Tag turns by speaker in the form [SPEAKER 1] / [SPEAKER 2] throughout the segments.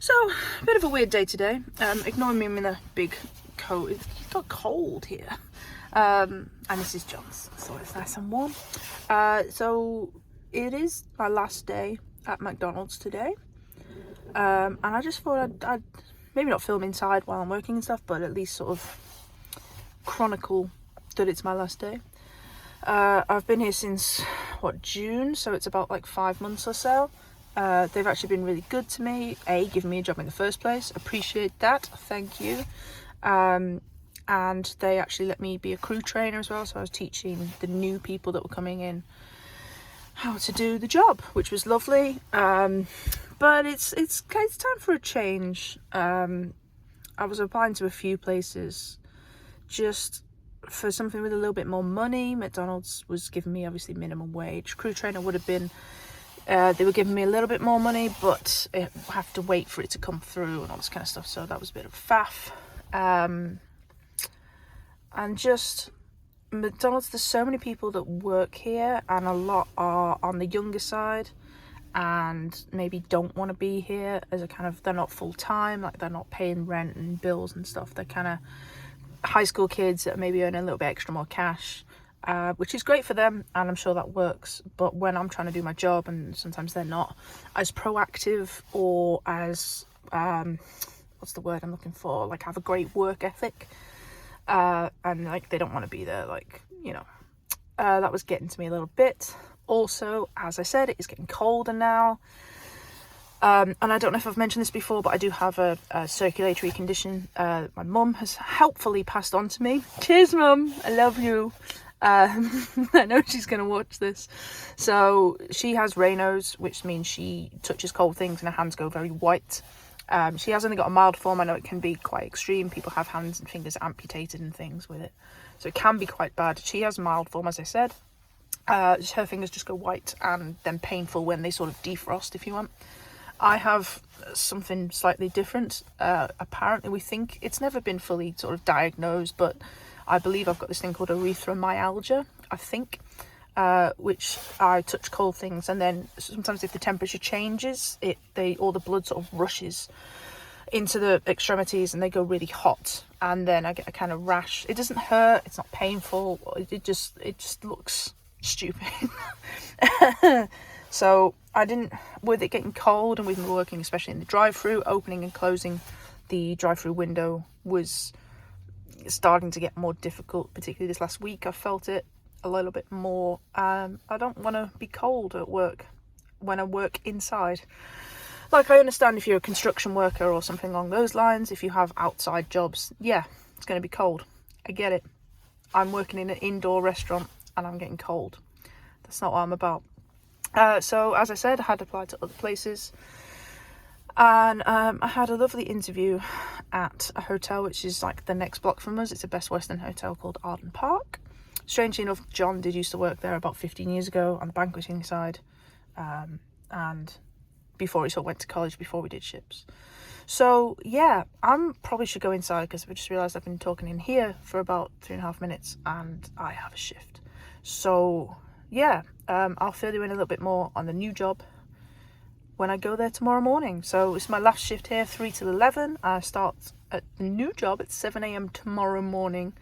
[SPEAKER 1] So, a bit of a weird day today. Ignore me, I'm in a big coat. It's got cold here. And this is John's, so it's nice and warm. So, it is my last day at McDonald's today. And I just thought I'd maybe not film inside while I'm working and stuff, but at least sort of chronicle that it's my last day. I've been here since, June? So it's about like 5 months or so. They've actually been really good to me. Giving me a job in the first place. Appreciate that. Thank you. And they actually let me be a crew trainer as well. So I was teaching the new people that were coming in how to do the job, which was lovely. But it's time for a change. I was applying to a few places just for something with a little bit more money. McDonald's was giving me obviously minimum wage. Crew trainer would have been, they were giving me a little bit more money, but I have to wait for it to come through and all this kind of stuff. So that was a bit of a faff. And just McDonald's, there's so many people that work here, and a lot are on the younger side and maybe don't want to be here as a kind of, they're not full time, like they're not paying rent and bills and stuff. They're kind of high school kids that maybe earn a little bit extra more cash, which is great for them, and I'm sure that works. But when I'm trying to do my job, and sometimes they're not as proactive or as what's the word I'm looking for, like have a great work ethic, and like they don't want to be there, like, you know, that was getting to me a little bit. Also, as I said, it is getting colder now. And I don't know if I've mentioned this before, but I do have a circulatory condition. My mum has helpfully passed on to me. Cheers, Mum. I love you. I know she's going to watch this. So she has Raynaud's, which means she touches cold things and her hands go very white. She has only got a mild form. I know it can be quite extreme. People have hands and fingers amputated and things with it. So it can be quite bad. She has a mild form, as I said. Her fingers just go white and then painful when they sort of defrost, if you want. I have something slightly different. Apparently we think it's never been fully sort of diagnosed, but I believe I've got this thing called erythromyalgia, I think, which I touch cold things, and then sometimes if the temperature changes, all the blood sort of rushes into the extremities and they go really hot, and then I get a kind of rash. It doesn't hurt, it's not painful, it just looks stupid. So with it getting cold, and we've been working especially in the drive-through, opening and closing the drive-through window was starting to get more difficult, particularly this last week. I felt it a little bit more. I don't want to be cold at work when I work inside. Like, I understand if you're a construction worker or something along those lines, if you have outside jobs, yeah, it's going to be cold. I get it. I'm working in an indoor restaurant and I'm getting cold. That's not what I'm about. So, as I said, I had applied to other places, and I had a lovely interview at a hotel which is like the next block from us. It's a Best Western hotel called Arden Park. Strangely enough, John did used to work there about 15 years ago on the banqueting side, and before he sort of went to college, before we did ships. So yeah, I probably should go inside, because I just realised I've been talking in here for about 3.5 minutes and I have a shift. So yeah, I'll fill you in a little bit more on the new job when I go there tomorrow morning. So it's my last shift here, 3 till 11. I start at the new job at 7 a.m. tomorrow morning,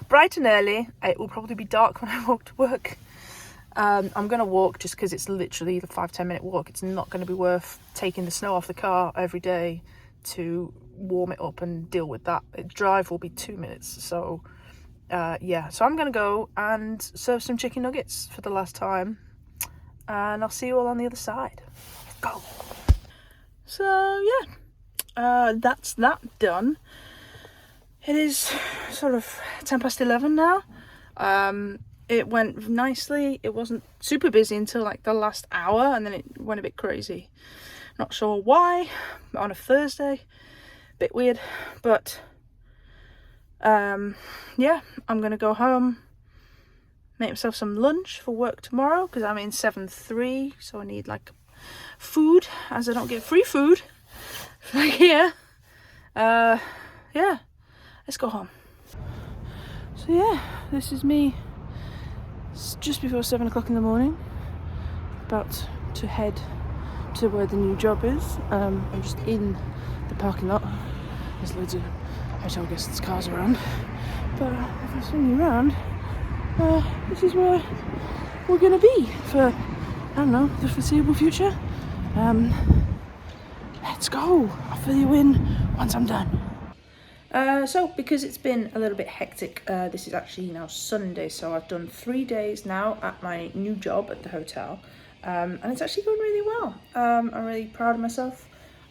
[SPEAKER 1] bright and early. It will probably be dark when I walk to work. I'm going to walk just because it's literally the 5-10 minute walk. It's not going to be worth taking the snow off the car every day to warm it up and deal with that. Drive will be 2 minutes. So yeah, so I'm going to go and serve some chicken nuggets for the last time, and I'll see you all on the other side. Go. So yeah, that's that done. It is sort of 11:10 now. It went nicely. It wasn't super busy until like the last hour, and then it went a bit crazy. Not sure why, on a Thursday. Bit weird, but yeah, I'm gonna go home, make myself some lunch for work tomorrow, because I'm in 7-3, so I need like food, as I don't get free food like here. Yeah, let's go home. So yeah, this is me. It's just before 7 o'clock in the morning, about to head to where the new job is. I'm just in the parking lot. There's loads of hotel guests' cars around, but if I swing you around, this is where we're gonna be for, I don't know, the foreseeable future. Let's go. I'll fill you in once I'm done. So because it's been a little bit hectic, this is actually now Sunday, so I've done 3 days now at my new job at the hotel, and it's actually going really well. I'm really proud of myself.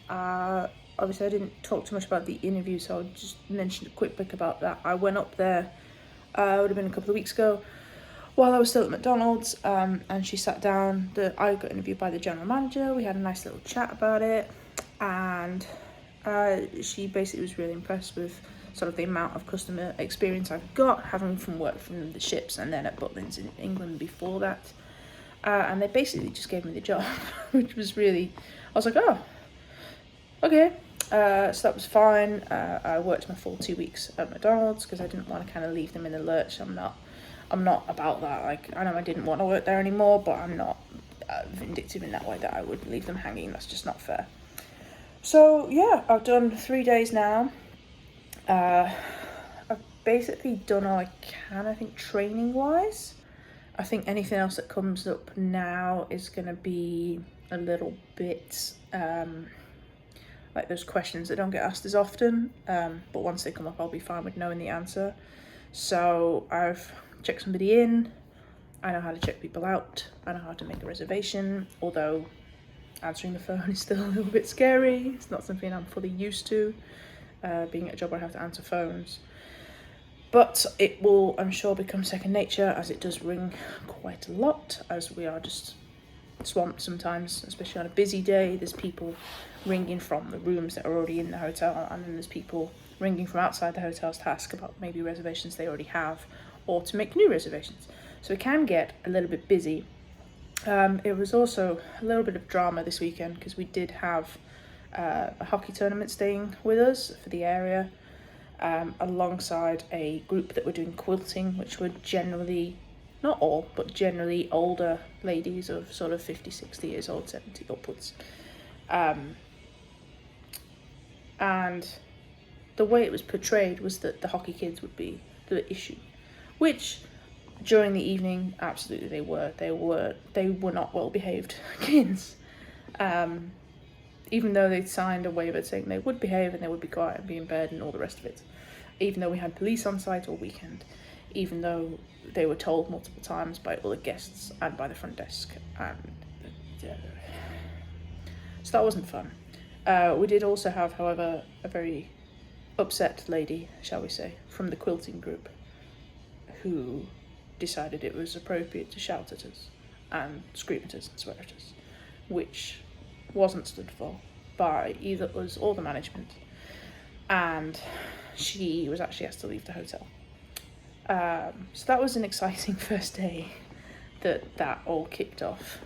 [SPEAKER 1] Obviously I didn't talk too much about the interview, so I'll just mention a quick bit about that. I went up there, it would have been a couple of weeks ago, while I was still at McDonald's, and she sat down. I got interviewed by the general manager. We had a nice little chat about it, and she basically was really impressed with sort of the amount of customer experience I've got, having worked from the ships and then at Butlins in England before that. And they basically just gave me the job, which was really, I was like, oh, okay. So that was fine. I worked my full 2 weeks at McDonald's because I didn't want to kind of leave them in the lurch. I'm not about that. Like, I know I didn't want to work there anymore, but I'm not vindictive in that way that I would leave them hanging. That's just not fair. So yeah, I've done 3 days now. I've basically done all I can, I think, training wise. I think anything else that comes up now is going to be a little bit like those questions that don't get asked as often, but once they come up I'll be fine with knowing the answer. So I've checked somebody in, I know how to check people out, I know how to make a reservation, although answering the phone is still a little bit scary. It's not something I'm fully used to, being at a job where I have to answer phones. But it will, I'm sure, become second nature, as it does ring quite a lot, as we are just swamped sometimes, especially on a busy day. There's people ringing from the rooms that are already in the hotel, and then there's people ringing from outside the hotels to ask about maybe reservations they already have, or to make new reservations. So it can get a little bit busy. It was also a little bit of drama this weekend because we did have a hockey tournament staying with us for the area, alongside a group that were doing quilting, which were generally, not all, but generally older ladies of sort of 50, 60 years old, 70 upwards. And the way it was portrayed was that the hockey kids would be the issue, which during the evening, absolutely they were. They were not well-behaved kids. Even though they'd signed a waiver saying they would behave and they would be quiet and be in bed and all the rest of it. Even though we had police on site all weekend. Even though they were told multiple times by all the guests and by the front desk. So that wasn't fun. We did also have, however, a very upset lady, shall we say, from the quilting group, who decided it was appropriate to shout at us and scream at us and swear at us, which wasn't stood for by either us or the management, and she was actually asked to leave the hotel. So that was an exciting first day that all kicked off,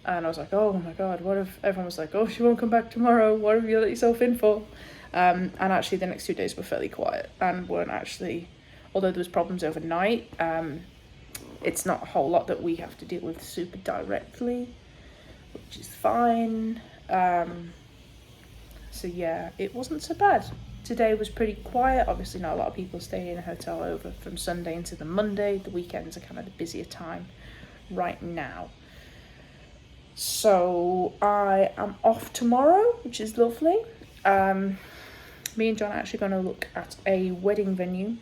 [SPEAKER 1] and I was like, oh my god, what if everyone was like, oh, she won't come back tomorrow, what have you let yourself in for? And actually the next 2 days were fairly quiet and weren't actually, although there was problems overnight, it's not a whole lot that we have to deal with super directly, which is fine. So yeah, it wasn't so bad. Today was pretty quiet. Obviously not a lot of people stay in a hotel over from Sunday into the Monday. The weekends are kind of the busier time right now. So I am off tomorrow, which is lovely. Me and John are actually going to look at a wedding venue.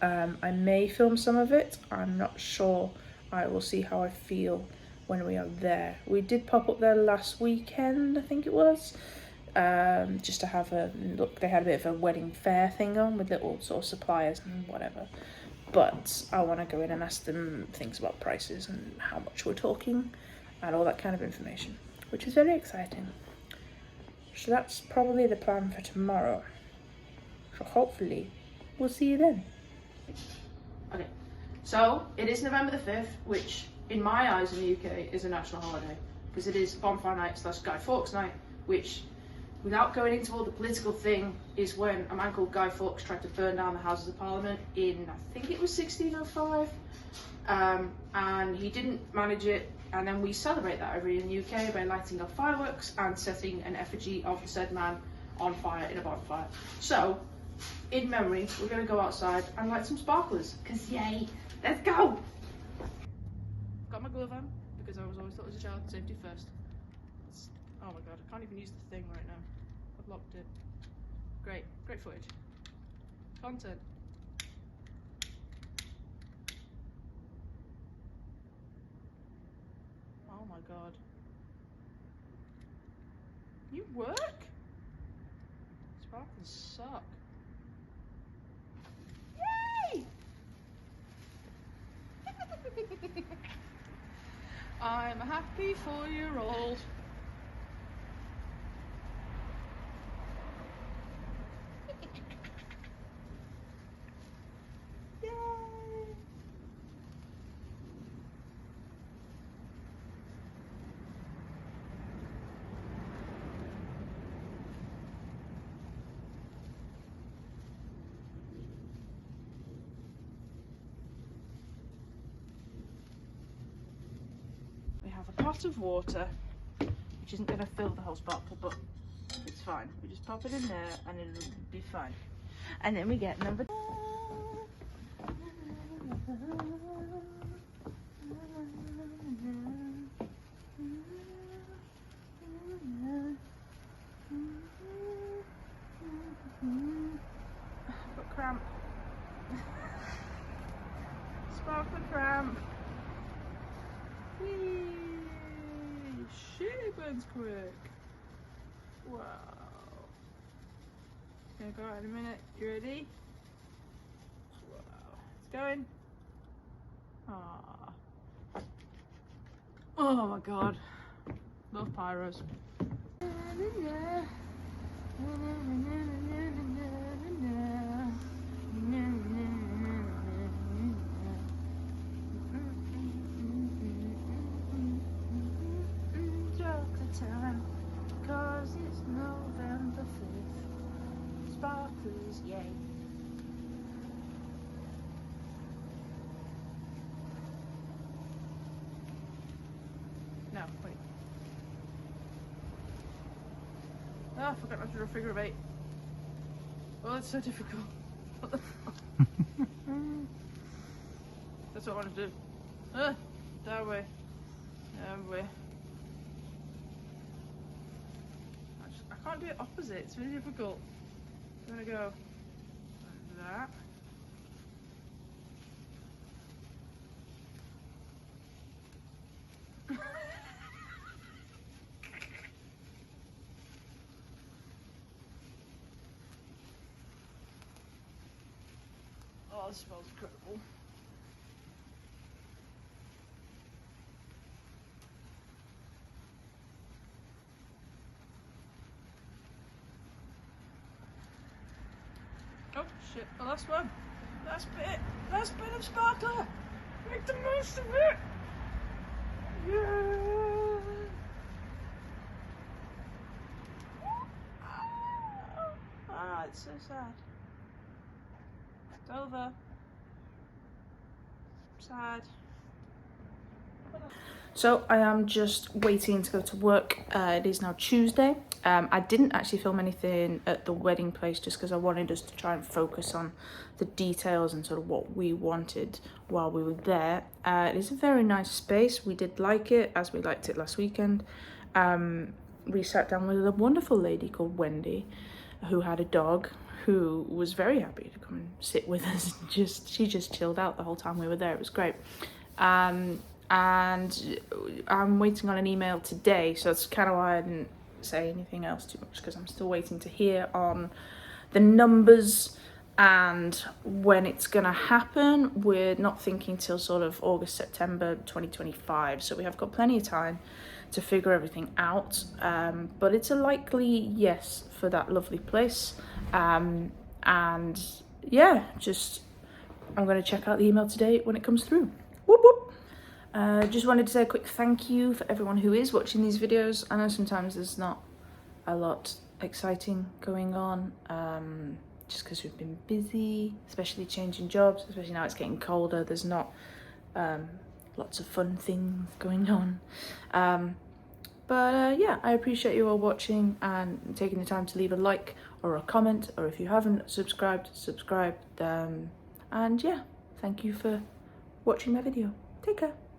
[SPEAKER 1] I may film some of it. I'm not sure. I will see how I feel when we are there. We did pop up there last weekend, I think it was, just to have a look. They had a bit of a wedding fair thing on with little sort of suppliers and whatever. But I want to go in and ask them things about prices and how much we're talking and all that kind of information, which is very exciting. So that's probably the plan for tomorrow. So hopefully we'll see you then. Okay, so it is November the 5th, which in my eyes in the UK is a national holiday, because it is Bonfire Night / Guy Fawkes Night, which, without going into all the political thing, is when a man called Guy Fawkes tried to burn down the Houses of Parliament in, I think it was 1605, and he didn't manage it and then we celebrate that over in the UK by lighting off fireworks and setting an effigy of the said man on fire in a bonfire. So, in memory, we're going to go outside and light some sparklers, because yay, let's go! Got my glove on, because I was always taught as a child, safety first. Oh my god, I can't even use the thing right now. I've locked it. Great footage. Content. Oh my god. You work? Sparklers suck. Yay! I'm a happy 4-year-old. We have a pot of water, which isn't going to fill the whole sparkle, but it's fine. We just pop it in there and it'll be fine. And then we get number... I've got cramp. Sparkler cramp. Whee! Shit, it burns quick. Wow. Gonna go out in a minute. You ready? Wow. It's going. Ah. Oh my god. Love pyros. Time, 'cause it's November 5th. Sparklers, yay. No, wait. Oh, I forgot how to do a figure of 8. Oh, it's so difficult. What the fuck? That's what I want to do. That way. That way. I can't do it opposite, it's really difficult. I'm gonna go like that. Oh, this smells incredible. Oh shit, the last one. Last bit of sparkler. Make the most of it. Yeah. Ah, it's so sad. It's over. Sad. So I am just waiting to go to work. It is now Tuesday. I didn't actually film anything at the wedding place just because I wanted us to try and focus on the details and sort of what we wanted while we were there. It is a very nice space. We did like it as we liked it last weekend. We sat down with a wonderful lady called Wendy who had a dog who was very happy to come and sit with us. She just chilled out the whole time we were there. It was great. And I'm waiting on an email today, so that's kind of why I didn't say anything else too much, because I'm still waiting to hear on the numbers and when it's gonna happen. We're not thinking till sort of August, September 2025, so we have got plenty of time to figure everything out, but it's a likely yes for that lovely place. And yeah, just I'm gonna check out the email today when it comes through. Whoop whoop. Just wanted to say a quick thank you for everyone who is watching these videos. I know sometimes there's not a lot exciting going on, just because we've been busy, especially changing jobs, especially now it's getting colder. There's not lots of fun things going on. But yeah, I appreciate you all watching and taking the time to leave a like or a comment, or if you haven't subscribed, subscribe. And yeah, thank you for watching my video. Take care.